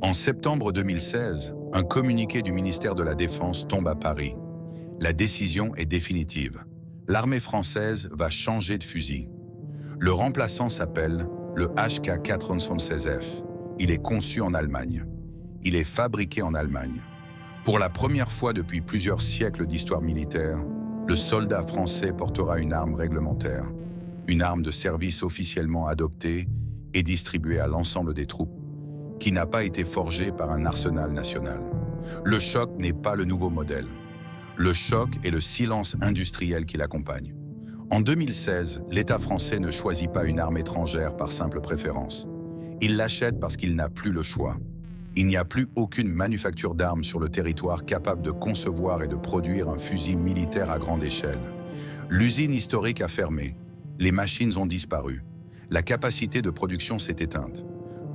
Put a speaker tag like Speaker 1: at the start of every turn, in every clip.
Speaker 1: En septembre 2016, un communiqué du ministère de la Défense tombe à Paris. La décision est définitive. L'armée française va changer de fusil. Le remplaçant s'appelle le HK416F. Il est conçu en Allemagne. Il est fabriqué en Allemagne. Pour la première fois depuis plusieurs siècles d'histoire militaire, le soldat français portera une arme réglementaire, une arme de service officiellement adoptée et distribuée à l'ensemble des troupes, qui n'a pas été forgée par un arsenal national. Le choc n'est pas le nouveau modèle. Le choc est le silence industriel qui l'accompagne. En 2016, l'État français ne choisit pas une arme étrangère par simple préférence. Il l'achète parce qu'il n'a plus le choix. Il n'y a plus aucune manufacture d'armes sur le territoire capable de concevoir et de produire un fusil militaire à grande échelle. L'usine historique a fermé. Les machines ont disparu. La capacité de production s'est éteinte.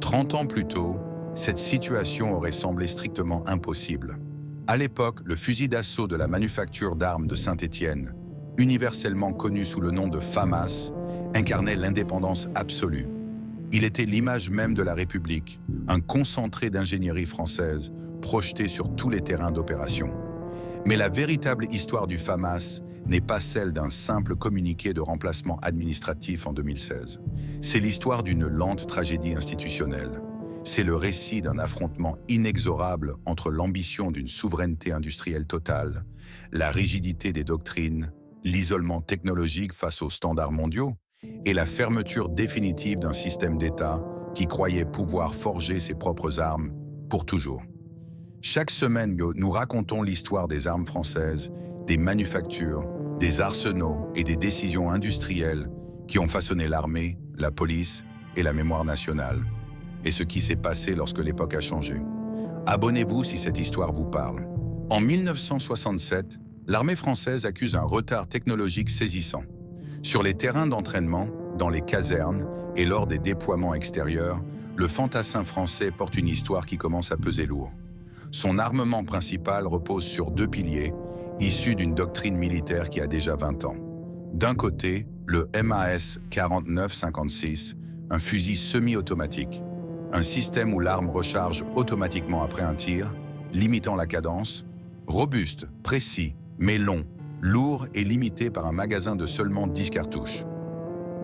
Speaker 1: 30 ans plus tôt, cette situation aurait semblé strictement impossible. À l'époque, le fusil d'assaut de la manufacture d'armes de Saint-Étienne, universellement connu sous le nom de FAMAS, incarnait l'indépendance absolue. Il était l'image même de la République, un concentré d'ingénierie française projeté sur tous les terrains d'opération. Mais la véritable histoire du FAMAS n'est pas celle d'un simple communiqué de remplacement administratif en 2016. C'est l'histoire d'une lente tragédie institutionnelle. C'est le récit d'un affrontement inexorable entre l'ambition d'une souveraineté industrielle totale, la rigidité des doctrines, l'isolement technologique face aux standards mondiaux et la fermeture définitive d'un système d'État qui croyait pouvoir forger ses propres armes pour toujours. Chaque semaine, nous racontons l'histoire des armes françaises, des manufactures, des arsenaux et des décisions industrielles qui ont façonné l'armée, la police et la mémoire nationale, et ce qui s'est passé lorsque l'époque a changé. Abonnez-vous si cette histoire vous parle. En 1967, l'armée française accuse un retard technologique saisissant. Sur les terrains d'entraînement, dans les casernes et lors des déploiements extérieurs, le fantassin français porte une histoire qui commence à peser lourd. Son armement principal repose sur deux piliers, issus d'une doctrine militaire qui a déjà 20 ans. D'un côté, le MAS 49-56, un fusil semi-automatique, un système où l'arme recharge automatiquement après un tir, limitant la cadence, robuste, précis, mais long, lourd et limité par un magasin de seulement 10 cartouches.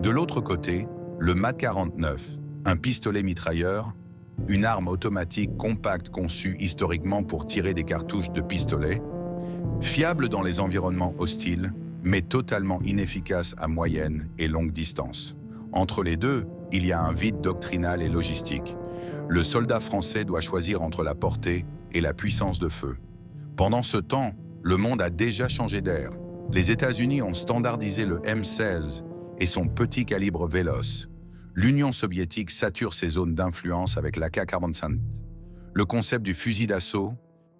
Speaker 1: De l'autre côté, le MAT 49, un pistolet mitrailleur, une arme automatique compacte conçue historiquement pour tirer des cartouches de pistolet, fiable dans les environnements hostiles, mais totalement inefficace à moyenne et longue distance. Entre les deux, il y a un vide doctrinal et logistique. Le soldat français doit choisir entre la portée et la puissance de feu. Pendant ce temps, le monde a déjà changé d'air. Les États-Unis ont standardisé le M16 et son petit calibre véloce. L'Union soviétique sature ses zones d'influence avec l'AK-47. Le concept du fusil d'assaut,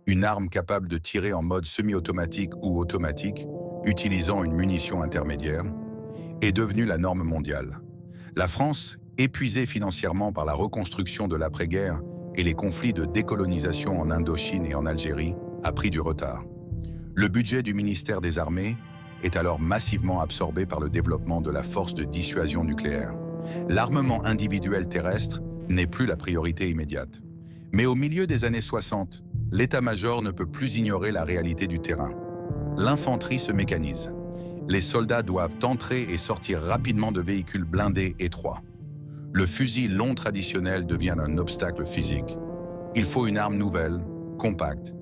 Speaker 1: une arme capable de tirer en mode semi-automatique ou automatique, utilisant une munition intermédiaire, est devenu la norme mondiale. La France, épuisée financièrement par la reconstruction de l'après-guerre et les conflits de décolonisation en Indochine et en Algérie, a pris du retard. Le budget du ministère des Armées est alors massivement absorbé par le développement de la force de dissuasion nucléaire. L'armement individuel terrestre n'est plus la priorité immédiate. Mais au milieu des années 60, l'état-major ne peut plus ignorer la réalité du terrain. L'infanterie se mécanise. Les soldats doivent entrer et sortir rapidement de véhicules blindés étroits. Le fusil long traditionnel devient un obstacle physique. Il faut une arme nouvelle, compacte,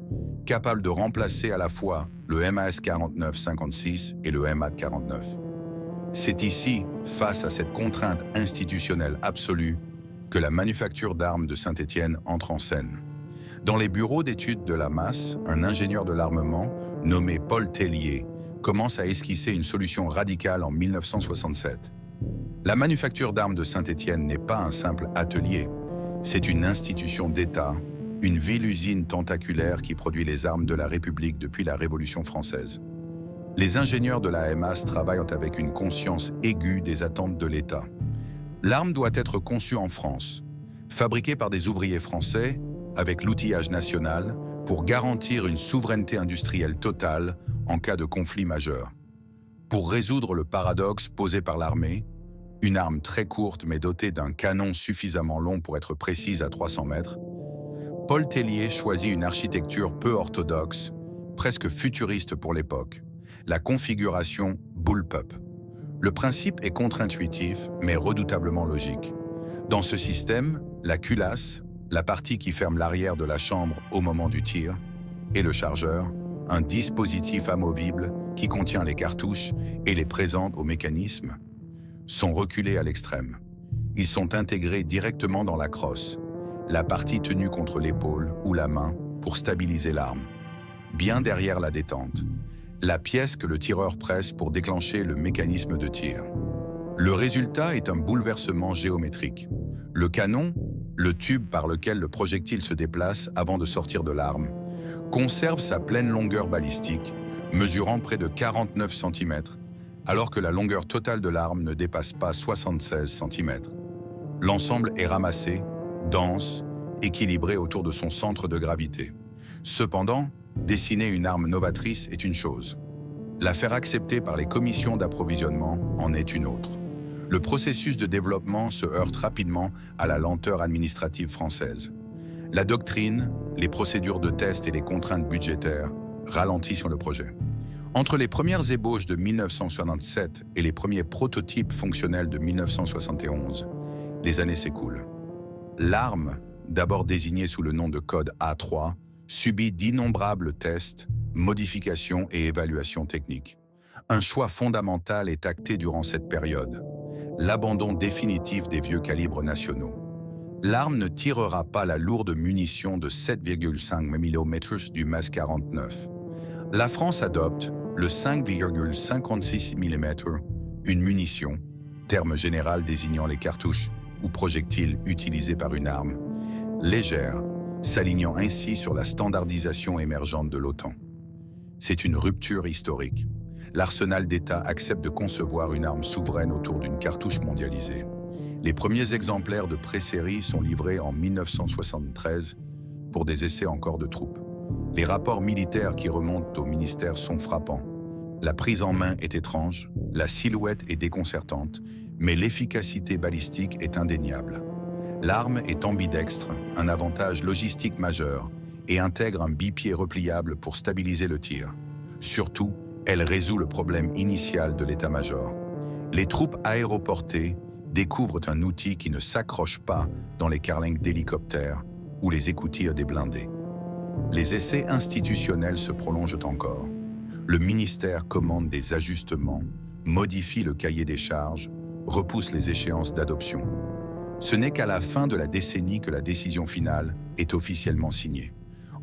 Speaker 1: capable de remplacer à la fois le MAS 49-56 et le MAT 49. C'est ici, face à cette contrainte institutionnelle absolue, que la manufacture d'armes de Saint-Étienne entre en scène. Dans les bureaux d'études de la masse, un ingénieur de l'armement, nommé Paul Tellier, commence à esquisser une solution radicale en 1967. La manufacture d'armes de Saint-Étienne n'est pas un simple atelier, c'est une institution d'État, une ville-usine tentaculaire qui produit les armes de la République depuis la Révolution française. Les ingénieurs de la MAS travaillent avec une conscience aiguë des attentes de l'État. L'arme doit être conçue en France, fabriquée par des ouvriers français, avec l'outillage national, pour garantir une souveraineté industrielle totale en cas de conflit majeur. Pour résoudre le paradoxe posé par l'armée, une arme très courte mais dotée d'un canon suffisamment long pour être précise à 300 mètres, Paul Tellier choisit une architecture peu orthodoxe, presque futuriste pour l'époque, la configuration bullpup. Le principe est contre-intuitif, mais redoutablement logique. Dans ce système, la culasse, la partie qui ferme l'arrière de la chambre au moment du tir, et le chargeur, un dispositif amovible qui contient les cartouches et les présente au mécanisme, sont reculés à l'extrême. Ils sont intégrés directement dans la crosse, la partie tenue contre l'épaule ou la main pour stabiliser l'arme, bien derrière la détente, la pièce que le tireur presse pour déclencher le mécanisme de tir. Le résultat est un bouleversement géométrique. Le canon, le tube par lequel le projectile se déplace avant de sortir de l'arme, conserve sa pleine longueur balistique, mesurant près de 49 cm, alors que la longueur totale de l'arme ne dépasse pas 76 cm. L'ensemble est ramassé, dense, équilibré autour de son centre de gravité. Cependant, dessiner une arme novatrice est une chose. La faire accepter par les commissions d'approvisionnement en est une autre. Le processus de développement se heurte rapidement à la lenteur administrative française. La doctrine, les procédures de test et les contraintes budgétaires ralentissent le projet. Entre les premières ébauches de 1967 et les premiers prototypes fonctionnels de 1971, les années s'écoulent. L'arme, d'abord désignée sous le nom de code A3, subit d'innombrables tests, modifications et évaluations techniques. Un choix fondamental est acté durant cette période, l'abandon définitif des vieux calibres nationaux. L'arme ne tirera pas la lourde munition de 7,5 mm du MAS 49. La France adopte le 5,56 mm, une munition, terme général désignant les cartouches ou projectiles utilisés par une arme, légère, s'alignant ainsi sur la standardisation émergente de l'OTAN. C'est une rupture historique. L'arsenal d'État accepte de concevoir une arme souveraine autour d'une cartouche mondialisée. Les premiers exemplaires de pré-série sont livrés en 1973 pour des essais en corps de troupes. Les rapports militaires qui remontent au ministère sont frappants. La prise en main est étrange, la silhouette est déconcertante, mais l'efficacité balistique est indéniable. L'arme est ambidextre, un avantage logistique majeur, et intègre un bipied repliable pour stabiliser le tir. Surtout, elle résout le problème initial de l'état-major. Les troupes aéroportées découvrent un outil qui ne s'accroche pas dans les carlingues d'hélicoptères ou les écoutilles des blindés. Les essais institutionnels se prolongent encore. Le ministère commande des ajustements, modifie le cahier des charges, repousse les échéances d'adoption. Ce n'est qu'à la fin de la décennie que la décision finale est officiellement signée.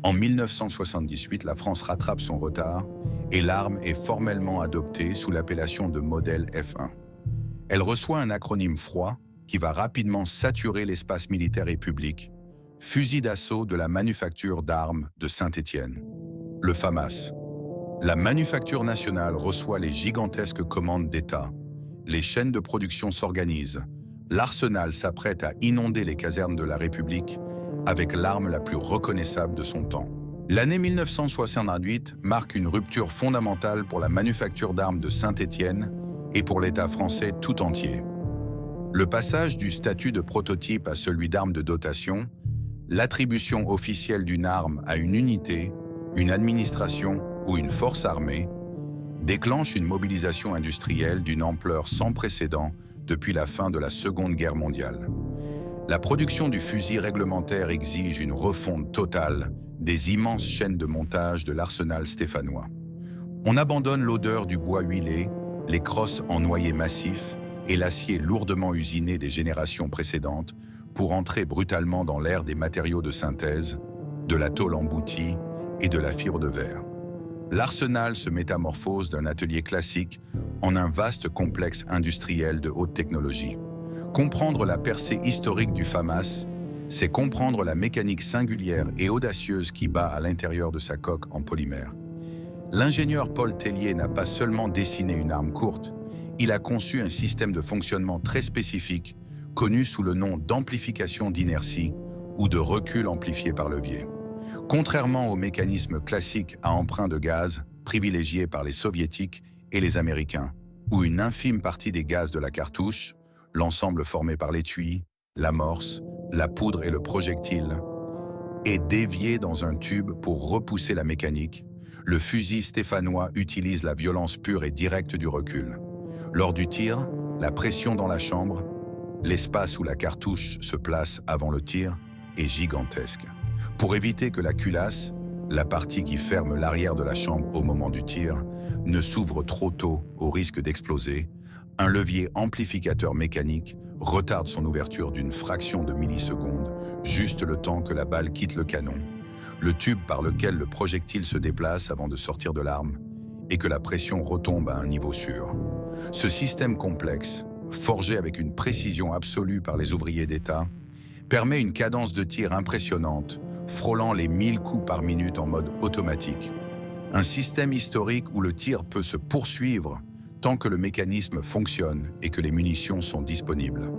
Speaker 1: En 1978, la France rattrape son retard et l'arme est formellement adoptée sous l'appellation de modèle F1. Elle reçoit un acronyme froid qui va rapidement saturer l'espace militaire et public, fusil d'assaut de la manufacture d'armes de Saint-Étienne, le FAMAS. La manufacture nationale reçoit les gigantesques commandes d'État. Les chaînes de production s'organisent. L'arsenal s'apprête à inonder les casernes de la République avec l'arme la plus reconnaissable de son temps. L'année 1968 marque une rupture fondamentale pour la manufacture d'armes de Saint-Étienne et pour l'État français tout entier. Le passage du statut de prototype à celui d'arme de dotation, l'attribution officielle d'une arme à une unité, une administration ou une force armée, déclenche une mobilisation industrielle d'une ampleur sans précédent depuis la fin de la Seconde Guerre mondiale. La production du fusil réglementaire exige une refonte totale des immenses chaînes de montage de l'arsenal stéphanois. On abandonne l'odeur du bois huilé, les crosses en noyer massif et l'acier lourdement usiné des générations précédentes pour entrer brutalement dans l'ère des matériaux de synthèse, de la tôle emboutie et de la fibre de verre. L'arsenal se métamorphose d'un atelier classique en un vaste complexe industriel de haute technologie. Comprendre la percée historique du FAMAS, c'est comprendre la mécanique singulière et audacieuse qui bat à l'intérieur de sa coque en polymère. L'ingénieur Paul Tellier n'a pas seulement dessiné une arme courte, il a conçu un système de fonctionnement très spécifique, connu sous le nom d'amplification d'inertie ou de recul amplifié par levier. Contrairement au mécanisme classique à emprunt de gaz, privilégié par les soviétiques et les américains, où une infime partie des gaz de la cartouche, l'ensemble formé par l'étui, l'amorce, la poudre et le projectile, est dévié dans un tube pour repousser la mécanique. Le fusil stéphanois utilise la violence pure et directe du recul. Lors du tir, la pression dans la chambre, l'espace où la cartouche se place avant le tir, est gigantesque. Pour éviter que la culasse, la partie qui ferme l'arrière de la chambre au moment du tir, ne s'ouvre trop tôt au risque d'exploser, un levier amplificateur mécanique retarde son ouverture d'une fraction de milliseconde, juste le temps que la balle quitte le canon, le tube par lequel le projectile se déplace avant de sortir de l'arme, et que la pression retombe à un niveau sûr. Ce système complexe, forgé avec une précision absolue par les ouvriers d'État, permet une cadence de tir impressionnante, frôlant les 1000 coups par minute en mode automatique. Un système historique où le tir peut se poursuivre tant que le mécanisme fonctionne et que les munitions sont disponibles.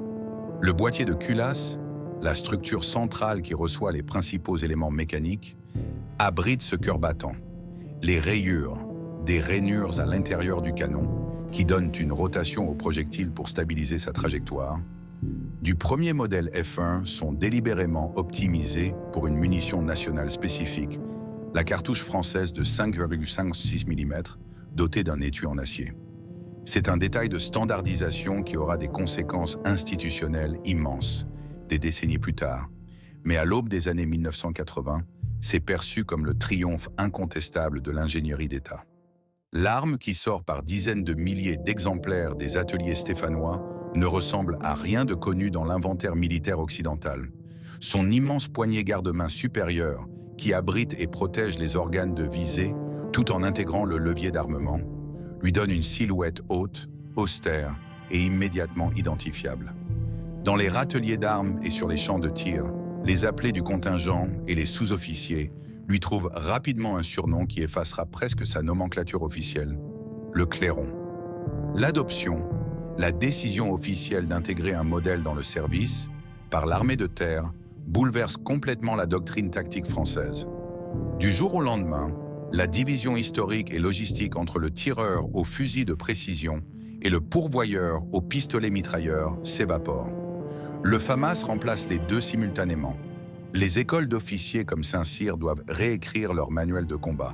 Speaker 1: Le boîtier de culasse, la structure centrale qui reçoit les principaux éléments mécaniques, abrite ce cœur battant. Les rayures, des rainures à l'intérieur du canon, qui donnent une rotation au projectile pour stabiliser sa trajectoire, du premier modèle F1 sont délibérément optimisés pour une munition nationale spécifique, la cartouche française de 5,56 mm, dotée d'un étui en acier. C'est un détail de standardisation qui aura des conséquences institutionnelles immenses, des décennies plus tard. Mais à l'aube des années 1980, c'est perçu comme le triomphe incontestable de l'ingénierie d'État. L'arme qui sort par dizaines de milliers d'exemplaires des ateliers stéphanois ne ressemble à rien de connu dans l'inventaire militaire occidental. Son immense poignet garde-main supérieur, qui abrite et protège les organes de visée tout en intégrant le levier d'armement, lui donne une silhouette haute, austère et immédiatement identifiable. Dans les râteliers d'armes et sur les champs de tir, les appelés du contingent et les sous-officiers lui trouvent rapidement un surnom qui effacera presque sa nomenclature officielle, le clairon. L'adoption, la décision officielle d'intégrer un modèle dans le service, par l'armée de terre, bouleverse complètement la doctrine tactique française. Du jour au lendemain, la division historique et logistique entre le tireur au fusil de précision et le pourvoyeur au pistolet mitrailleur s'évapore. Le FAMAS remplace les deux simultanément. Les écoles d'officiers comme Saint-Cyr doivent réécrire leur manuel de combat.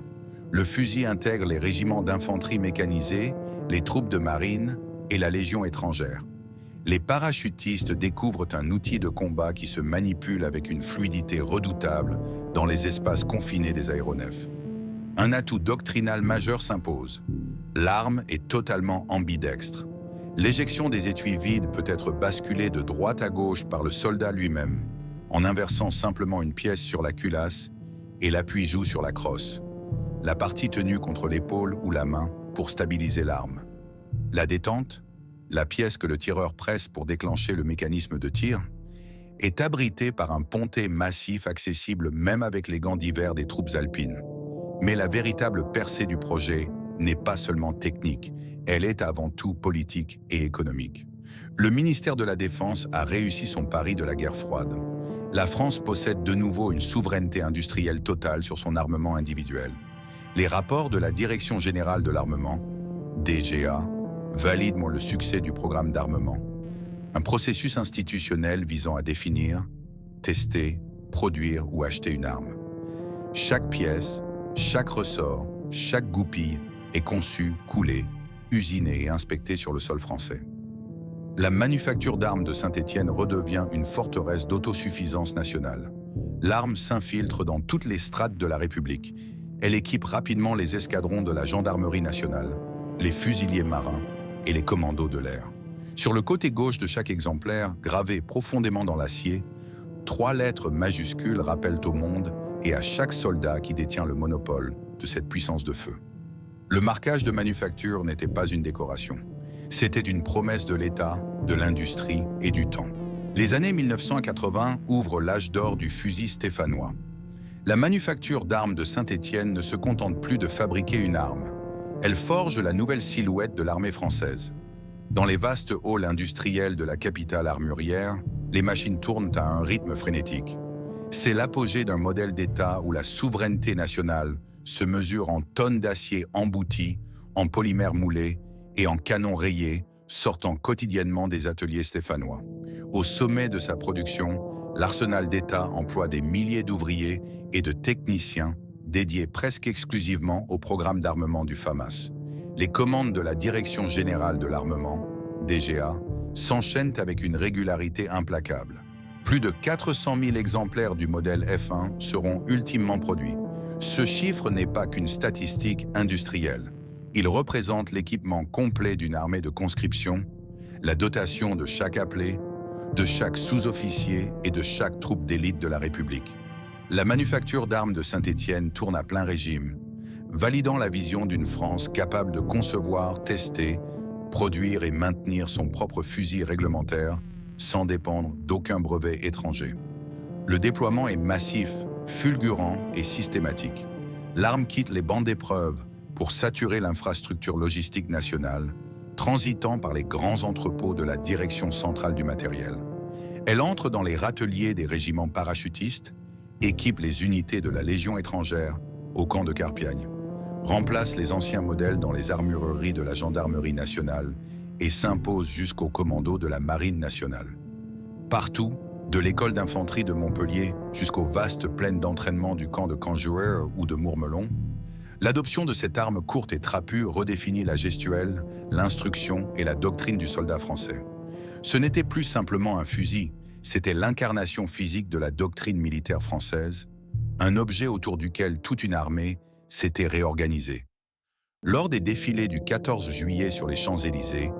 Speaker 1: Le fusil intègre les régiments d'infanterie mécanisés, les troupes de marine et la Légion étrangère. Les parachutistes découvrent un outil de combat qui se manipule avec une fluidité redoutable dans les espaces confinés des aéronefs. Un atout doctrinal majeur s'impose. L'arme est totalement ambidextre. L'éjection des étuis vides peut être basculée de droite à gauche par le soldat lui-même, en inversant simplement une pièce sur la culasse, et l'appui joue sur la crosse, la partie tenue contre l'épaule ou la main pour stabiliser l'arme. La détente, la pièce que le tireur presse pour déclencher le mécanisme de tir, est abritée par un pontet massif accessible même avec les gants d'hiver des troupes alpines. Mais la véritable percée du projet n'est pas seulement technique, elle est avant tout politique et économique. Le ministère de la Défense a réussi son pari de la guerre froide. La France possède de nouveau une souveraineté industrielle totale sur son armement individuel. Les rapports de la Direction générale de l'armement, DGA, valident le succès du programme d'armement. Un processus institutionnel visant à définir, tester, produire ou acheter une arme. Chaque pièce, chaque ressort, chaque goupille est conçu, coulé, usiné et inspecté sur le sol français. La manufacture d'armes de Saint-Étienne redevient une forteresse d'autosuffisance nationale. L'arme s'infiltre dans toutes les strates de la République. Elle équipe rapidement les escadrons de la gendarmerie nationale, les fusiliers marins et les commandos de l'air. Sur le côté gauche de chaque exemplaire, gravées profondément dans l'acier, 3 lettres majuscules rappellent au monde et à chaque soldat qui détient le monopole de cette puissance de feu. Le marquage de manufacture n'était pas une décoration. C'était une promesse de l'État, de l'industrie et du temps. Les années 1980 ouvrent l'âge d'or du fusil stéphanois. La manufacture d'armes de Saint-Étienne ne se contente plus de fabriquer une arme. Elle forge la nouvelle silhouette de l'armée française. Dans les vastes halls industriels de la capitale armurière, les machines tournent à un rythme frénétique. C'est l'apogée d'un modèle d'État où la souveraineté nationale se mesure en tonnes d'acier embouties, en polymères moulés et en canons rayés sortant quotidiennement des ateliers stéphanois. Au sommet de sa production, l'arsenal d'État emploie des milliers d'ouvriers et de techniciens dédiés presque exclusivement au programme d'armement du FAMAS. Les commandes de la Direction générale de l'armement, DGA, s'enchaînent avec une régularité implacable. Plus de 400 000 exemplaires du modèle F1 seront ultimement produits. Ce chiffre n'est pas qu'une statistique industrielle. Il représente l'équipement complet d'une armée de conscription, la dotation de chaque appelé, de chaque sous-officier et de chaque troupe d'élite de la République. La manufacture d'armes de Saint-Étienne tourne à plein régime, validant la vision d'une France capable de concevoir, tester, produire et maintenir son propre fusil réglementaire sans dépendre d'aucun brevet étranger. Le déploiement est massif, fulgurant et systématique. L'arme quitte les bancs d'épreuve pour saturer l'infrastructure logistique nationale, transitant par les grands entrepôts de la Direction centrale du matériel. Elle entre dans les râteliers des régiments parachutistes, équipe les unités de la Légion étrangère au camp de Carpiagne, remplace les anciens modèles dans les armureries de la Gendarmerie nationale et s'impose jusqu'aux commandos de la Marine nationale. Partout, de l'école d'infanterie de Montpellier jusqu'aux vastes plaines d'entraînement du camp de Canjouer ou de Mourmelon, l'adoption de cette arme courte et trapue redéfinit la gestuelle, l'instruction et la doctrine du soldat français. Ce n'était plus simplement un fusil, c'était l'incarnation physique de la doctrine militaire française, un objet autour duquel toute une armée s'était réorganisée. Lors des défilés du 14 juillet sur les Champs-Élysées,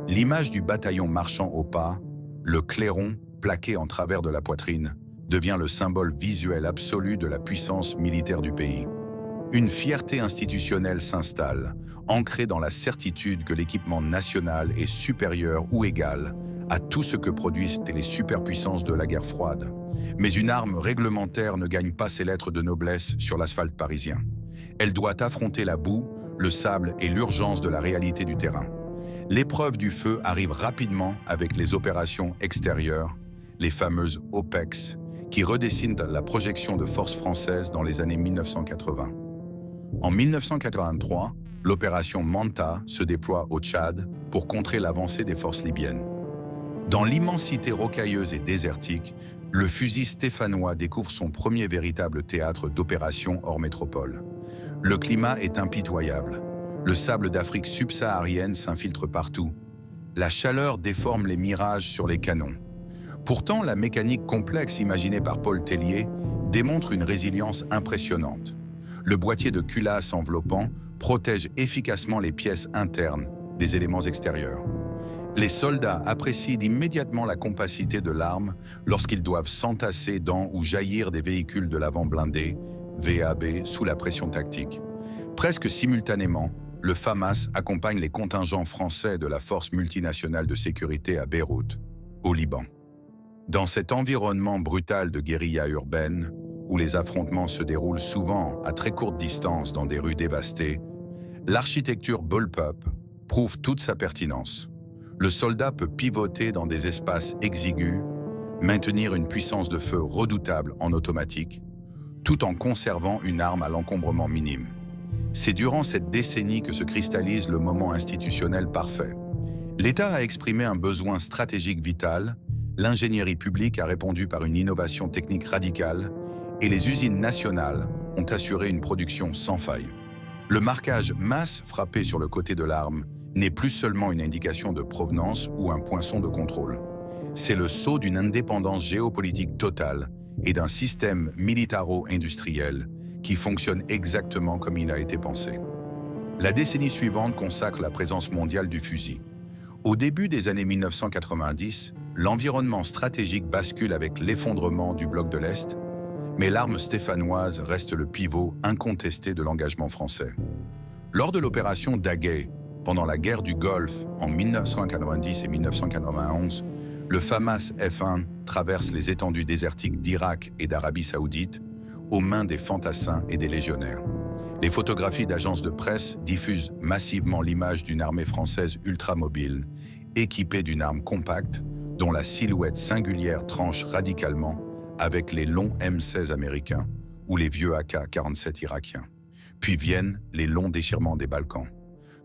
Speaker 1: l'image du bataillon marchant au pas, le clairon plaqué en travers de la poitrine, devient le symbole visuel absolu de la puissance militaire du pays. Une fierté institutionnelle s'installe, ancrée dans la certitude que l'équipement national est supérieur ou égal à tout ce que produisent les superpuissances de la guerre froide. Mais une arme réglementaire ne gagne pas ses lettres de noblesse sur l'asphalte parisien. Elle doit affronter la boue, le sable et l'urgence de la réalité du terrain. L'épreuve du feu arrive rapidement avec les opérations extérieures, les fameuses OPEX, qui redessinent la projection de forces françaises dans les années 1980. En 1983, l'opération Manta se déploie au Tchad pour contrer l'avancée des forces libyennes. Dans l'immensité rocailleuse et désertique, le fusil stéphanois découvre son premier véritable théâtre d'opération hors métropole. Le climat est impitoyable. Le sable d'Afrique subsaharienne s'infiltre partout. La chaleur déforme les mirages sur les canons. Pourtant, la mécanique complexe imaginée par Paul Tellier démontre une résilience impressionnante. Le boîtier de culasse enveloppant protège efficacement les pièces internes des éléments extérieurs. Les soldats apprécient immédiatement la compacité de l'arme lorsqu'ils doivent s'entasser dans ou jaillir des véhicules de l'avant blindés, VAB, sous la pression tactique. Presque simultanément, le FAMAS accompagne les contingents français de la force multinationale de sécurité à Beyrouth, au Liban. Dans cet environnement brutal de guérilla urbaine, où les affrontements se déroulent souvent à très courte distance dans des rues dévastées, l'architecture bullpup prouve toute sa pertinence. Le soldat peut pivoter dans des espaces exigus, maintenir une puissance de feu redoutable en automatique, tout en conservant une arme à l'encombrement minime. C'est durant cette décennie que se cristallise le moment institutionnel parfait. L'État a exprimé un besoin stratégique vital, l'ingénierie publique a répondu par une innovation technique radicale, et les usines nationales ont assuré une production sans faille. Le marquage masse frappé sur le côté de l'arme n'est plus seulement une indication de provenance ou un poinçon de contrôle. C'est le sceau d'une indépendance géopolitique totale et d'un système militaro-industriel qui fonctionne exactement comme il a été pensé. La décennie suivante consacre la présence mondiale du fusil. Au début des années 1990, l'environnement stratégique bascule avec l'effondrement du bloc de l'Est, mais l'arme stéphanoise reste le pivot incontesté de l'engagement français. Lors de l'opération Daguet, pendant la guerre du Golfe en 1990 et 1991, le FAMAS F1 traverse les étendues désertiques d'Irak et d'Arabie Saoudite aux mains des fantassins et des légionnaires. Les photographies d'agences de presse diffusent massivement l'image d'une armée française ultramobile, équipée d'une arme compacte dont la silhouette singulière tranche radicalement avec les longs M16 américains ou les vieux AK-47 irakiens. Puis viennent les longs déchirements des Balkans.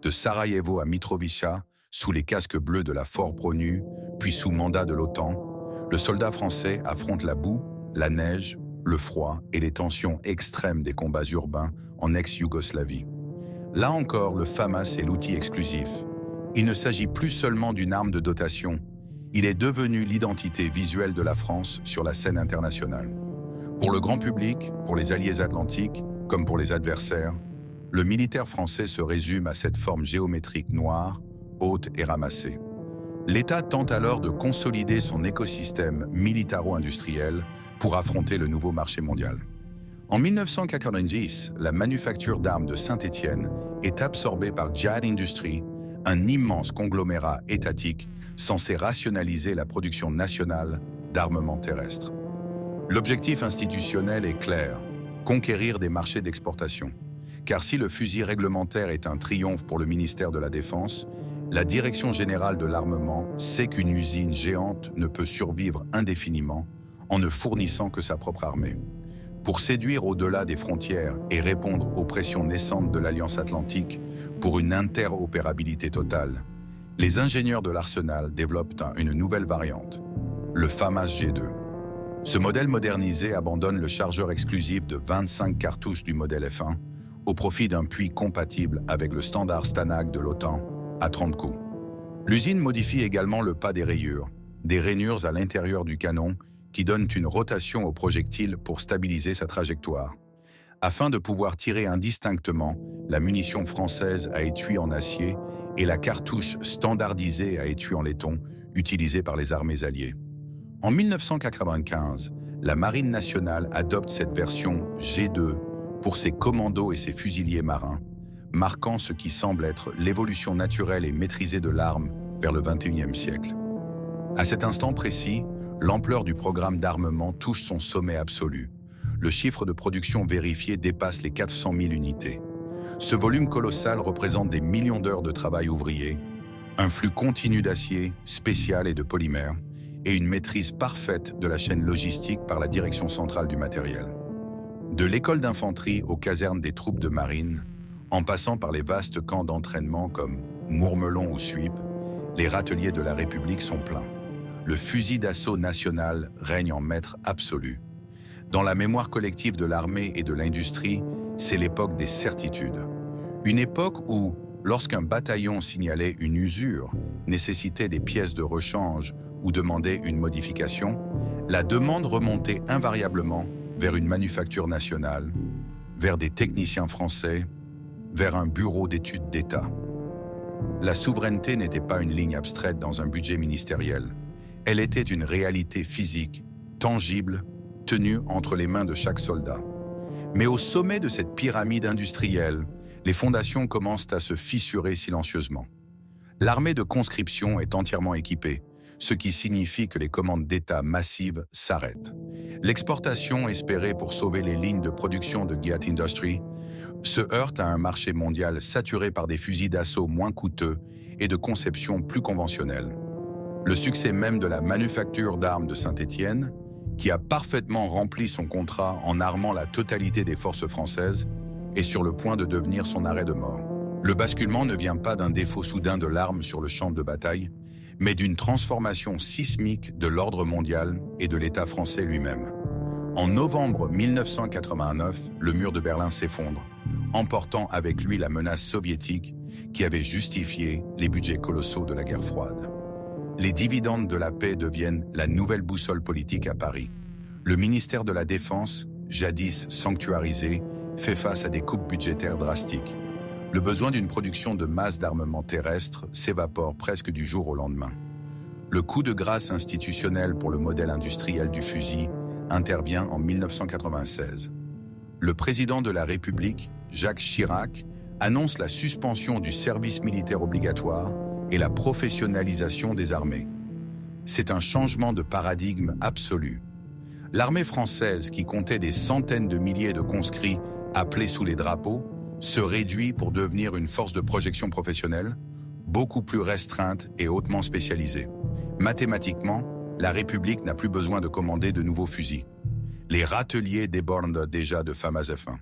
Speaker 1: De Sarajevo à Mitrovica, sous les casques bleus de la Fort-Bronu, puis sous mandat de l'OTAN, Le soldat français affronte la boue, la neige, le froid et les tensions extrêmes des combats urbains en ex-Yougoslavie. Là encore, le FAMAS est l'outil exclusif. Il ne s'agit plus seulement d'une arme de dotation, il est devenu l'identité visuelle de la France sur la scène internationale. Pour le grand public, pour les alliés atlantiques, comme pour les adversaires, le militaire français se résume à cette forme géométrique noire, haute et ramassée. L'État tente alors de consolider son écosystème militaro-industriel pour affronter le nouveau marché mondial. En 1990, la manufacture d'armes de Saint-Étienne est absorbée par Jad Industries, un immense conglomérat étatique censé rationaliser la production nationale d'armements terrestres. L'objectif institutionnel est clair, conquérir des marchés d'exportation. Car si le fusil réglementaire est un triomphe pour le ministère de la Défense, la Direction générale de l'armement sait qu'une usine géante ne peut survivre indéfiniment en ne fournissant que sa propre armée. Pour séduire au-delà des frontières et répondre aux pressions naissantes de l'Alliance Atlantique pour une interopérabilité totale, les ingénieurs de l'arsenal développent une nouvelle variante, le FAMAS G2. Ce modèle modernisé abandonne le chargeur exclusif de 25 cartouches du modèle F1 au profit d'un puits compatible avec le standard Stanag de l'OTAN à 30 coups. L'usine modifie également le pas des rainures à l'intérieur du canon qui donnent une rotation au projectile pour stabiliser sa trajectoire. Afin de pouvoir tirer indistinctement la munition française à étui en acier et la cartouche standardisée à étui en laiton utilisée par les armées alliées. En 1995, la Marine nationale adopte cette version G2 pour ses commandos et ses fusiliers marins, marquant ce qui semble être l'évolution naturelle et maîtrisée de l'arme vers le XXIe siècle. À cet instant précis, l'ampleur du programme d'armement touche son sommet absolu. Le chiffre de production vérifié dépasse les 400 000 unités. Ce volume colossal représente des millions d'heures de travail ouvrier, un flux continu d'acier, spécial et de polymères, et une maîtrise parfaite de la chaîne logistique par la direction centrale du matériel. De l'école d'infanterie aux casernes des troupes de marine, en passant par les vastes camps d'entraînement comme Mourmelon ou Suippes, les râteliers de la République sont pleins. Le fusil d'assaut national règne en maître absolu. Dans la mémoire collective de l'armée et de l'industrie, c'est l'époque des certitudes. Une époque où, lorsqu'un bataillon signalait une usure, nécessitait des pièces de rechange ou demandait une modification, la demande remontait invariablement vers une manufacture nationale, vers des techniciens français, vers un bureau d'études d'État. La souveraineté n'était pas une ligne abstraite dans un budget ministériel. Elle était une réalité physique, tangible, tenue entre les mains de chaque soldat. Mais au sommet de cette pyramide industrielle, les fondations commencent à se fissurer silencieusement. L'armée de conscription est entièrement équipée, ce qui signifie que les commandes d'État massives s'arrêtent. L'exportation espérée pour sauver les lignes de production de Jad Industries se heurte à un marché mondial saturé par des fusils d'assaut moins coûteux et de conception plus conventionnelle. Le succès même de la manufacture d'armes de Saint-Étienne, qui a parfaitement rempli son contrat en armant la totalité des forces françaises, est sur le point de devenir son arrêt de mort. Le basculement ne vient pas d'un défaut soudain de l'arme sur le champ de bataille, mais d'une transformation sismique de l'ordre mondial et de l'État français lui-même. En novembre 1989, le mur de Berlin s'effondre, emportant avec lui la menace soviétique qui avait justifié les budgets colossaux de la guerre froide. Les dividendes de la paix deviennent la nouvelle boussole politique à Paris. Le ministère de la Défense, jadis sanctuarisé, fait face à des coupes budgétaires drastiques. Le besoin d'une production de masse d'armement terrestre s'évapore presque du jour au lendemain. Le coup de grâce institutionnel pour le modèle industriel du fusil intervient en 1996. Le président de la République, Jacques Chirac, annonce la suspension du service militaire obligatoire et la professionnalisation des armées. C'est un changement de paradigme absolu. L'armée française, qui comptait des centaines de milliers de conscrits appelés sous les drapeaux, se réduit pour devenir une force de projection professionnelle, beaucoup plus restreinte et hautement spécialisée. Mathématiquement, la République n'a plus besoin de commander de nouveaux fusils. Les râteliers débordent déjà de FAMAS F1.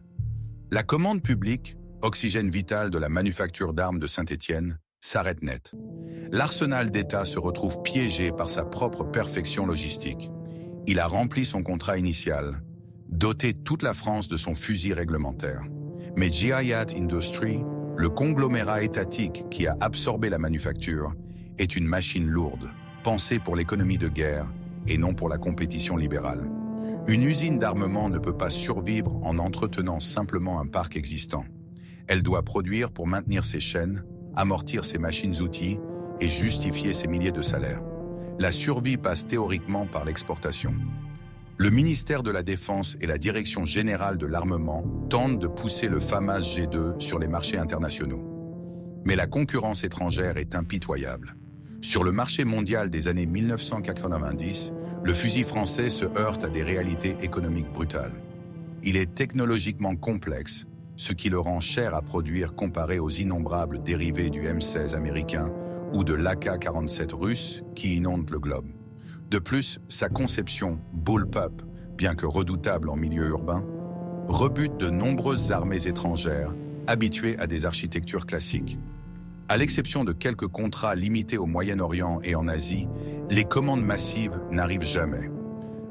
Speaker 1: La commande publique, oxygène vital de la manufacture d'armes de Saint-Étienne, s'arrête net. L'arsenal d'État se retrouve piégé par sa propre perfection logistique. Il a rempli son contrat initial, doté toute la France de son fusil réglementaire. Mais Giat Industries, le conglomérat étatique qui a absorbé la manufacture, est une machine lourde, pensée pour l'économie de guerre et non pour la compétition libérale. Une usine d'armement ne peut pas survivre en entretenant simplement un parc existant. Elle doit produire pour maintenir ses chaînes, amortir ses machines-outils et justifier ses milliers de salaires. La survie passe théoriquement par l'exportation. Le ministère de la Défense et la Direction générale de l'armement tentent de pousser le FAMAS G2 sur les marchés internationaux. Mais la concurrence étrangère est impitoyable. Sur le marché mondial des années 1990, le fusil français se heurte à des réalités économiques brutales. Il est technologiquement complexe, ce qui le rend cher à produire comparé aux innombrables dérivés du M16 américain ou de l'AK-47 russe qui inondent le globe. De plus, sa conception bullpup, bien que redoutable en milieu urbain, rebute de nombreuses armées étrangères habituées à des architectures classiques. À l'exception de quelques contrats limités au Moyen-Orient et en Asie, les commandes massives n'arrivent jamais.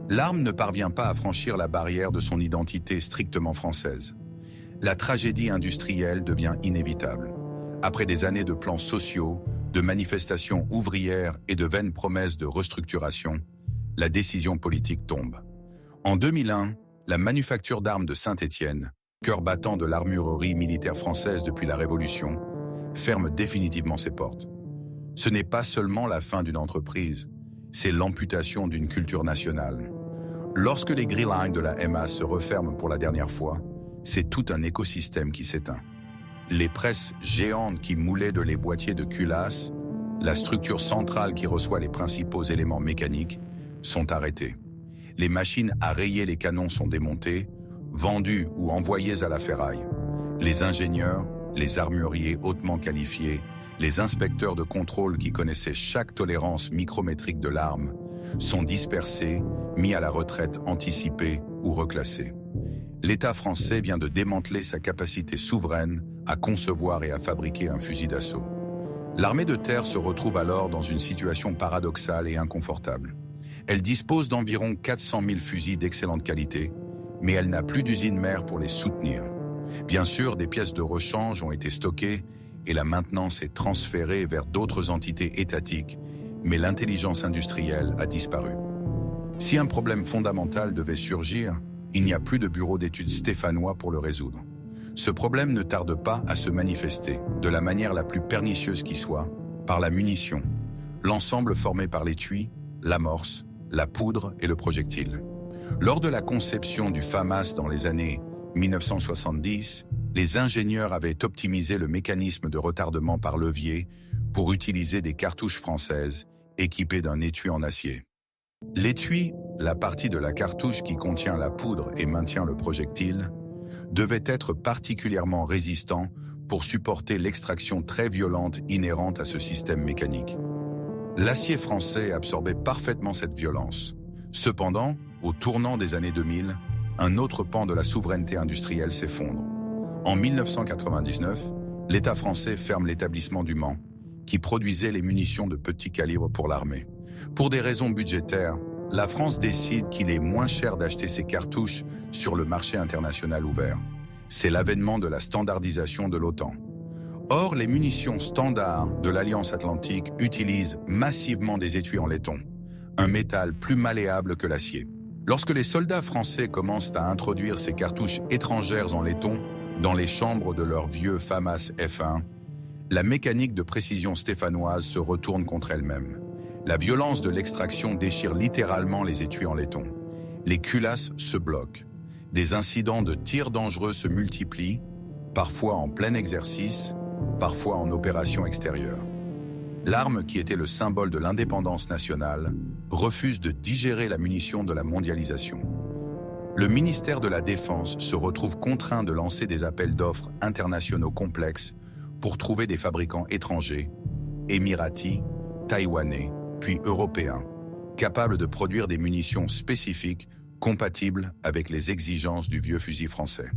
Speaker 1: L'arme ne parvient pas à franchir la barrière de son identité strictement française. La tragédie industrielle devient inévitable. Après des années de plans sociaux, de manifestations ouvrières et de vaines promesses de restructuration, la décision politique tombe. En 2001, la manufacture d'armes de Saint-Étienne, cœur battant de l'armurerie militaire française depuis la Révolution, ferme définitivement ses portes. Ce n'est pas seulement la fin d'une entreprise, c'est l'amputation d'une culture nationale. Lorsque les grillines de la MA se referment pour la dernière fois, c'est tout un écosystème qui s'éteint. Les presses géantes qui moulaient de les boîtiers de culasse, la structure centrale qui reçoit les principaux éléments mécaniques, sont arrêtées. Les machines à rayer les canons sont démontées, vendues ou envoyées à la ferraille. Les ingénieurs, les armuriers hautement qualifiés, les inspecteurs de contrôle qui connaissaient chaque tolérance micrométrique de l'arme, sont dispersés, mis à la retraite anticipée ou reclassés. L'État français vient de démanteler sa capacité souveraine à concevoir et à fabriquer un fusil d'assaut. L'armée de terre se retrouve alors dans une situation paradoxale et inconfortable. Elle dispose d'environ 400 000 fusils d'excellente qualité, mais elle n'a plus d'usine mère pour les soutenir. Bien sûr, des pièces de rechange ont été stockées et la maintenance est transférée vers d'autres entités étatiques, mais l'intelligence industrielle a disparu. Si un problème fondamental devait surgir, il n'y a plus de bureau d'études stéphanois pour le résoudre. Ce problème ne tarde pas à se manifester, de la manière la plus pernicieuse qui soit, par la munition, l'ensemble formé par l'étui, l'amorce, la poudre et le projectile. Lors de la conception du FAMAS dans les années 1970, les ingénieurs avaient optimisé le mécanisme de retardement par levier pour utiliser des cartouches françaises équipées d'un étui en acier. L'étui, la partie de la cartouche qui contient la poudre et maintient le projectile, devait être particulièrement résistant pour supporter l'extraction très violente inhérente à ce système mécanique. L'acier français absorbait parfaitement cette violence. Cependant, au tournant des années 2000, un autre pan de la souveraineté industrielle s'effondre. En 1999, l'État français ferme l'établissement du Mans, qui produisait les munitions de petit calibre pour l'armée. Pour des raisons budgétaires, la France décide qu'il est moins cher d'acheter ses cartouches sur le marché international ouvert. C'est l'avènement de la standardisation de l'OTAN. Or, les munitions standards de l'Alliance Atlantique utilisent massivement des étuis en laiton, un métal plus malléable que l'acier. Lorsque les soldats français commencent à introduire ces cartouches étrangères en laiton dans les chambres de leur vieux FAMAS F1, la mécanique de précision stéphanoise se retourne contre elle-même. La violence de l'extraction déchire littéralement les étuis en laiton. Les culasses se bloquent. Des incidents de tirs dangereux se multiplient, parfois en plein exercice, parfois en opération extérieure. L'arme, qui était le symbole de l'indépendance nationale, refuse de digérer la munition de la mondialisation. Le ministère de la Défense se retrouve contraint de lancer des appels d'offres internationaux complexes pour trouver des fabricants étrangers, émiratis, taïwanais, puis européens, capables de produire des munitions spécifiques compatibles avec les exigences du vieux fusil français.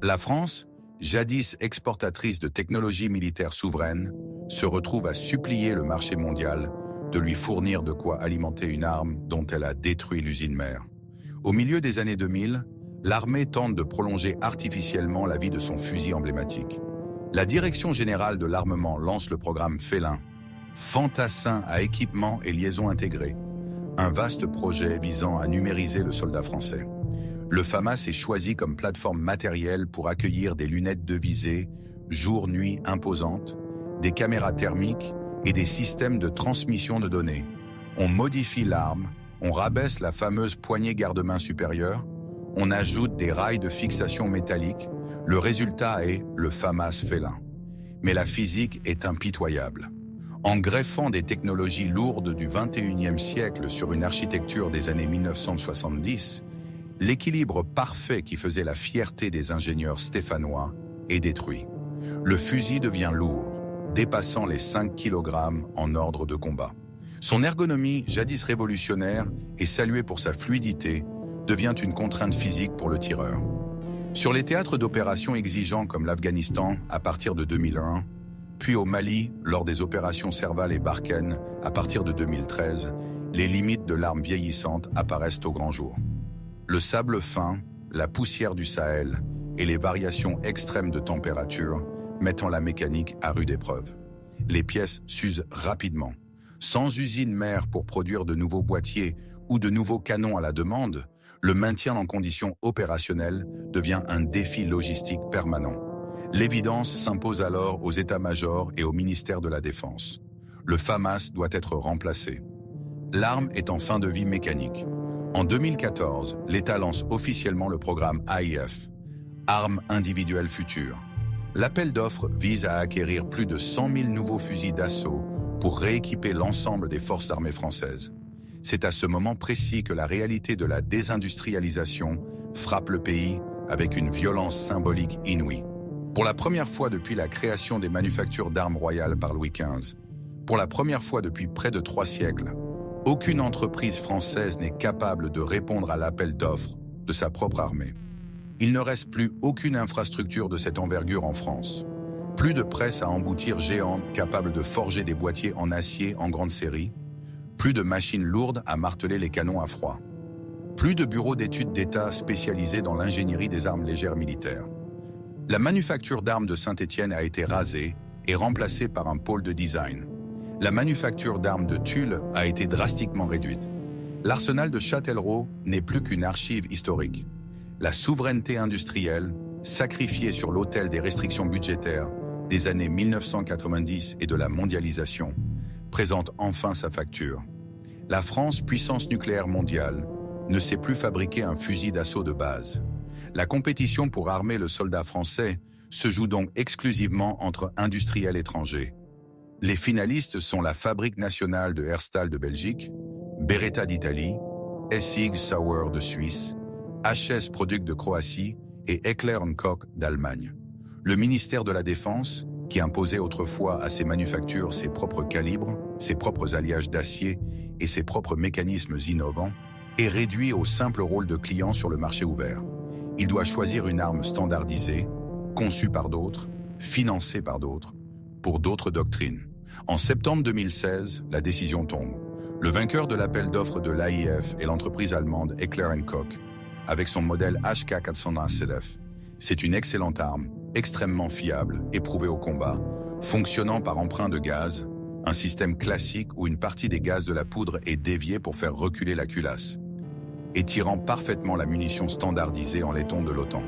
Speaker 1: La France, jadis exportatrice de technologies militaires souveraines, se retrouve à supplier le marché mondial de lui fournir de quoi alimenter une arme dont elle a détruit l'usine mère. Au milieu des années 2000, l'armée tente de prolonger artificiellement la vie de son fusil emblématique. La Direction générale de l'armement lance le programme Félin, fantassin à équipement et liaison intégrés, un vaste projet visant à numériser le soldat français. Le FAMAS est choisi comme plateforme matérielle pour accueillir des lunettes de visée, jour-nuit imposantes, des caméras thermiques et des systèmes de transmission de données. On modifie l'arme, on rabaisse la fameuse poignée garde-main supérieure, on ajoute des rails de fixation métalliques. Le résultat est le FAMAS Félin. Mais la physique est impitoyable. En greffant des technologies lourdes du XXIe siècle sur une architecture des années 1970, l'équilibre parfait qui faisait la fierté des ingénieurs stéphanois est détruit. Le fusil devient lourd, dépassant les 5 kg en ordre de combat. Son ergonomie, jadis révolutionnaire et saluée pour sa fluidité, devient une contrainte physique pour le tireur. Sur les théâtres d'opérations exigeants comme l'Afghanistan à partir de 2001, puis au Mali lors des opérations Serval et Barkhane à partir de 2013, les limites de l'arme vieillissante apparaissent au grand jour. Le sable fin, la poussière du Sahel et les variations extrêmes de température mettant la mécanique à rude épreuve. Les pièces s'usent rapidement. Sans usine mère pour produire de nouveaux boîtiers ou de nouveaux canons à la demande, le maintien en conditions opérationnelles devient un défi logistique permanent. L'évidence s'impose alors aux états-majors et au ministère de la Défense. Le FAMAS doit être remplacé. L'arme est en fin de vie mécanique. En 2014, l'État lance officiellement le programme AIF, Armes individuelles futures. L'appel d'offres vise à acquérir plus de 100 000 nouveaux fusils d'assaut pour rééquiper l'ensemble des forces armées françaises. C'est à ce moment précis que la réalité de la désindustrialisation frappe le pays avec une violence symbolique inouïe. Pour la première fois depuis la création des manufactures d'armes royales par Louis XV, pour la première fois depuis près de 3 siècles, aucune entreprise française n'est capable de répondre à l'appel d'offres de sa propre armée. Il ne reste plus aucune infrastructure de cette envergure en France. Plus de presses à emboutir géantes capables de forger des boîtiers en acier en grande série, plus de machines lourdes à marteler les canons à froid. Plus de bureaux d'études d'État spécialisés dans l'ingénierie des armes légères militaires. La manufacture d'armes de Saint-Étienne a été rasée et remplacée par un pôle de design. La manufacture d'armes de Tulle a été drastiquement réduite. L'arsenal de Châtellerault n'est plus qu'une archive historique. La souveraineté industrielle, sacrifiée sur l'autel des restrictions budgétaires des années 1990 et de la mondialisation, présente enfin sa facture. La France, puissance nucléaire mondiale, ne sait plus fabriquer un fusil d'assaut de base. La compétition pour armer le soldat français se joue donc exclusivement entre industriels étrangers. Les finalistes sont la Fabrique nationale de Herstal de Belgique, Beretta d'Italie, Essig Sauer de Suisse, HS Product de Croatie et Heckler & Koch d'Allemagne. Le ministère de la Défense, qui imposait autrefois à ses manufactures ses propres calibres, ses propres alliages d'acier et ses propres mécanismes innovants, est réduit au simple rôle de client sur le marché ouvert. Il doit choisir une arme standardisée, conçue par d'autres, financée par d'autres, pour d'autres doctrines. En septembre 2016, la décision tombe. Le vainqueur de l'appel d'offres de l'AIF est l'entreprise allemande Heckler & Koch, avec son modèle HK401 CDF. C'est une excellente arme, extrêmement fiable, éprouvée au combat, fonctionnant par emprunt de gaz, un système classique où une partie des gaz de la poudre est déviée pour faire reculer la culasse, et tirant parfaitement la munition standardisée en laiton de l'OTAN.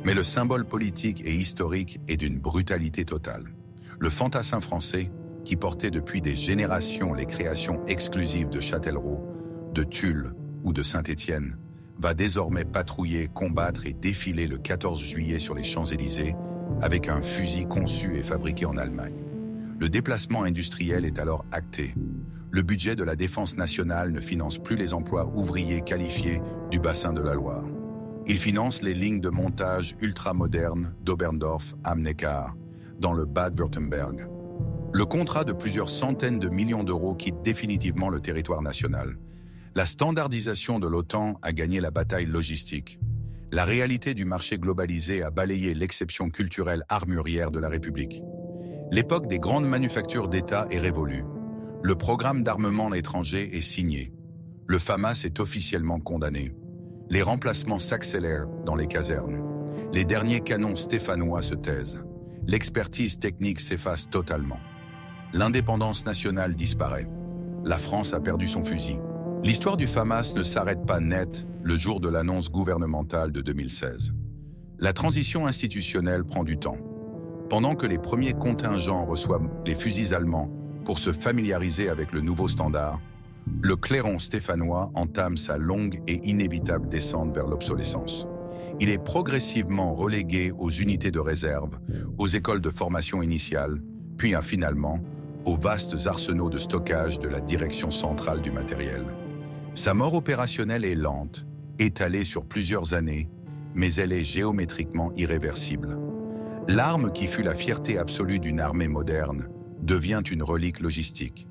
Speaker 1: Mais le symbole politique et historique est d'une brutalité totale. Le fantassin français, qui portait depuis des générations les créations exclusives de Châtellerault, de Tulle ou de Saint-Étienne, va désormais patrouiller, combattre et défiler le 14 juillet sur les Champs-Élysées avec un fusil conçu et fabriqué en Allemagne. Le déplacement industriel est alors acté. Le budget de la défense nationale ne finance plus les emplois ouvriers qualifiés du bassin de la Loire. Il finance les lignes de montage ultramodernes d'Oberndorf à Neckar, dans le Bade-Württemberg. Le contrat de plusieurs centaines de millions d'euros quitte définitivement le territoire national. La standardisation de l'OTAN a gagné la bataille logistique. La réalité du marché globalisé a balayé l'exception culturelle armurière de la République. L'époque des grandes manufactures d'État est révolue. Le programme d'armement étranger est signé. Le FAMAS est officiellement condamné. Les remplacements s'accélèrent dans les casernes. Les derniers canons stéphanois se taisent. L'expertise technique s'efface totalement. L'indépendance nationale disparaît. La France a perdu son fusil. L'histoire du FAMAS ne s'arrête pas net le jour de l'annonce gouvernementale de 2016. La transition institutionnelle prend du temps. Pendant que les premiers contingents reçoivent les fusils allemands pour se familiariser avec le nouveau standard, le clairon stéphanois entame sa longue et inévitable descente vers l'obsolescence. Il est progressivement relégué aux unités de réserve, aux écoles de formation initiale, puis finalement aux vastes arsenaux de stockage de la direction centrale du matériel. Sa mort opérationnelle est lente, étalée sur plusieurs années, mais elle est géométriquement irréversible. L'arme qui fut la fierté absolue d'une armée moderne devient une relique logistique.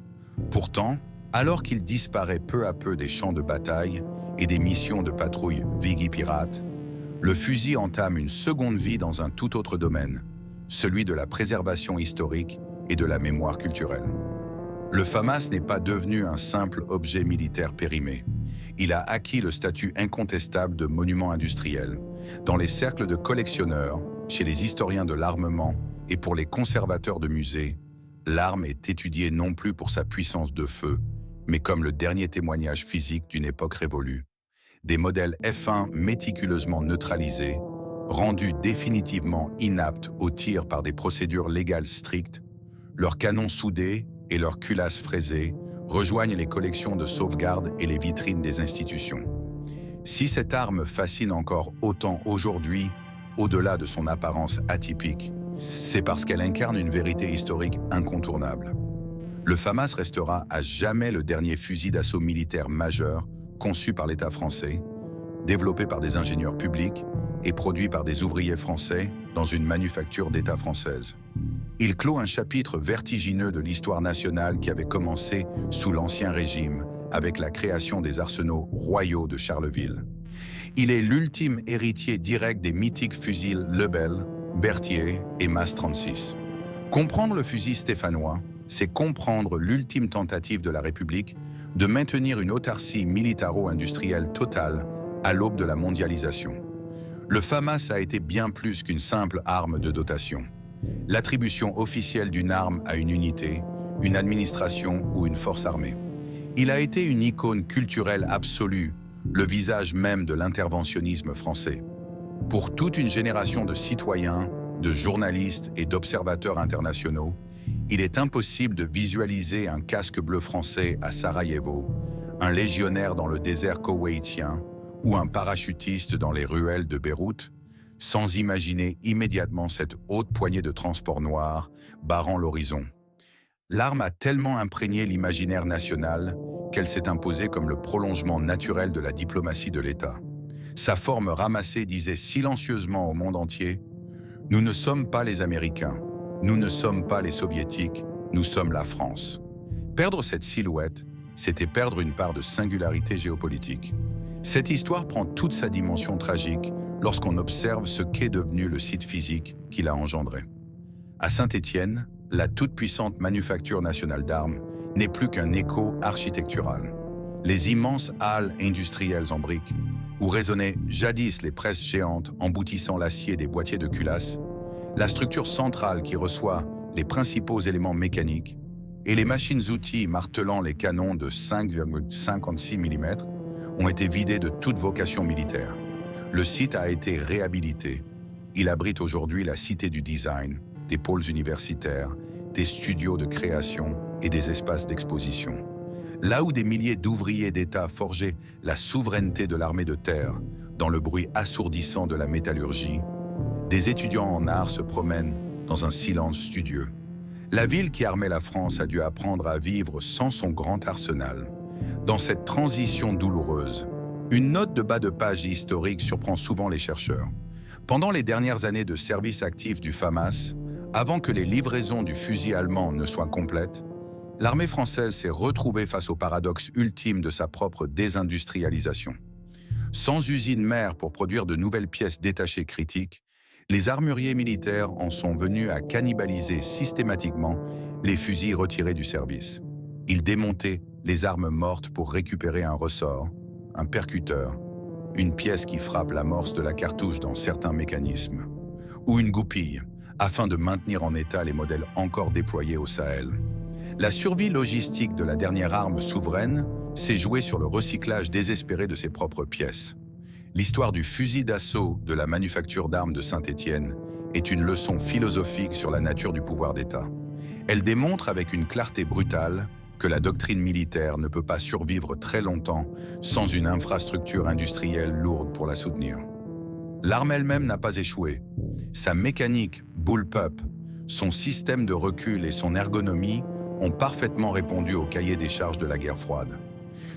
Speaker 1: Pourtant, alors qu'il disparaît peu à peu des champs de bataille et des missions de patrouille Vigipirate, le fusil entame une seconde vie dans un tout autre domaine, celui de la préservation historique et de la mémoire culturelle. Le FAMAS n'est pas devenu un simple objet militaire périmé. Il a acquis le statut incontestable de monument industriel, dans les cercles de collectionneurs, chez les historiens de l'armement et pour les conservateurs de musées. L'arme est étudiée non plus pour sa puissance de feu, mais comme le dernier témoignage physique d'une époque révolue. Des modèles F1 méticuleusement neutralisés, rendus définitivement inaptes au tir par des procédures légales strictes, leurs canons soudés et leurs culasses fraisées rejoignent les collections de sauvegarde et les vitrines des institutions. Si cette arme fascine encore autant aujourd'hui, au-delà de son apparence atypique, c'est parce qu'elle incarne une vérité historique incontournable. Le FAMAS restera à jamais le dernier fusil d'assaut militaire majeur conçu par l'État français, développé par des ingénieurs publics et produit par des ouvriers français dans une manufacture d'État française. Il clôt un chapitre vertigineux de l'histoire nationale qui avait commencé sous l'Ancien Régime avec la création des arsenaux royaux de Charleville. Il est l'ultime héritier direct des mythiques fusils Lebel, Berthier et MAS 36. Comprendre le fusil stéphanois, c'est comprendre l'ultime tentative de la République de maintenir une autarcie militaro-industrielle totale à l'aube de la mondialisation. Le FAMAS a été bien plus qu'une simple arme de dotation. L'attribution officielle d'une arme à une unité, une administration ou une force armée. Il a été une icône culturelle absolue, le visage même de l'interventionnisme français. Pour toute une génération de citoyens, de journalistes et d'observateurs internationaux, il est impossible de visualiser un casque bleu français à Sarajevo, un légionnaire dans le désert koweïtien ou un parachutiste dans les ruelles de Beyrouth, sans imaginer immédiatement cette haute poignée de transport noir barrant l'horizon. L'arme a tellement imprégné l'imaginaire national qu'elle s'est imposée comme le prolongement naturel de la diplomatie de l'État. Sa forme ramassée disait silencieusement au monde entier « Nous ne sommes pas les Américains, nous ne sommes pas les Soviétiques, nous sommes la France ». Perdre cette silhouette, c'était perdre une part de singularité géopolitique. Cette histoire prend toute sa dimension tragique lorsqu'on observe ce qu'est devenu le site physique qui l'a engendré. À Saint-Étienne, la toute-puissante manufacture nationale d'armes n'est plus qu'un écho architectural. Les immenses halles industrielles en briques, où résonnaient jadis les presses géantes emboutissant l'acier des boîtiers de culasse, la structure centrale qui reçoit les principaux éléments mécaniques et les machines-outils martelant les canons de 5,56 mm ont été vidés de toute vocation militaire. Le site a été réhabilité. Il abrite aujourd'hui la cité du design, des pôles universitaires, des studios de création et des espaces d'exposition. Là où des milliers d'ouvriers d'État forgeaient la souveraineté de l'armée de terre dans le bruit assourdissant de la métallurgie, des étudiants en art se promènent dans un silence studieux. La ville qui armait la France a dû apprendre à vivre sans son grand arsenal. Dans cette transition douloureuse, une note de bas de page historique surprend souvent les chercheurs. Pendant les dernières années de service actif du FAMAS, avant que les livraisons du fusil allemand ne soient complètes, l'armée française s'est retrouvée face au paradoxe ultime de sa propre désindustrialisation. Sans usine mère pour produire de nouvelles pièces détachées critiques, Les armuriers militaires en sont venus à cannibaliser systématiquement les fusils retirés du service. Ils démontaient les armes mortes pour récupérer un ressort, un percuteur, une pièce qui frappe l'amorce de la cartouche dans certains mécanismes, ou une goupille, afin de maintenir en état les modèles encore déployés au Sahel. La survie logistique de la dernière arme souveraine s'est jouée sur le recyclage désespéré de ses propres pièces. L'histoire du fusil d'assaut de la manufacture d'armes de Saint-Étienne est une leçon philosophique sur la nature du pouvoir d'État. Elle démontre avec une clarté brutale que la doctrine militaire ne peut pas survivre très longtemps sans une infrastructure industrielle lourde pour la soutenir. L'arme elle-même n'a pas échoué. Sa mécanique bullpup, son système de recul et son ergonomie ont parfaitement répondu au cahier des charges de la guerre froide.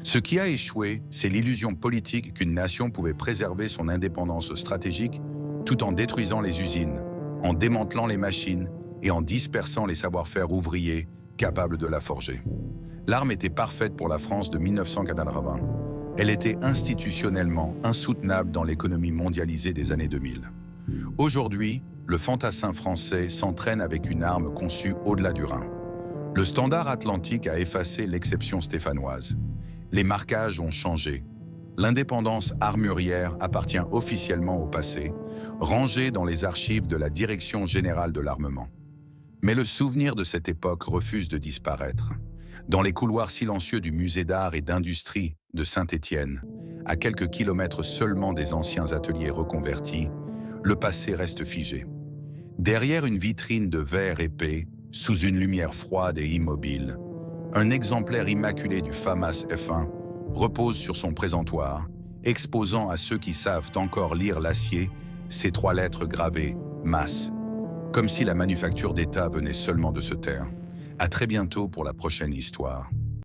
Speaker 1: Ce qui a échoué, c'est l'illusion politique qu'une nation pouvait préserver son indépendance stratégique tout en détruisant les usines, en démantelant les machines et en dispersant les savoir-faire ouvriers capables de la forger. L'arme était parfaite pour la France de 1980. Elle était institutionnellement insoutenable dans l'économie mondialisée des années 2000. Aujourd'hui, le fantassin français s'entraîne avec une arme conçue au-delà du Rhin. Le standard atlantique a effacé l'exception stéphanoise. Les marquages ont changé. L'indépendance armurière appartient officiellement au passé, rangée dans les archives de la Direction générale de l'armement. Mais le souvenir de cette époque refuse de disparaître. Dans les couloirs silencieux du musée d'art et d'industrie de Saint-Étienne, à quelques kilomètres seulement des anciens ateliers reconvertis, le passé reste figé. Derrière une vitrine de verre épais, sous une lumière froide et immobile, un exemplaire immaculé du FAMAS F1 repose sur son présentoir, exposant à ceux qui savent encore lire l'acier ces 3 lettres gravées « MAS », comme si la manufacture d'État venait seulement de se taire. À très bientôt pour la prochaine histoire.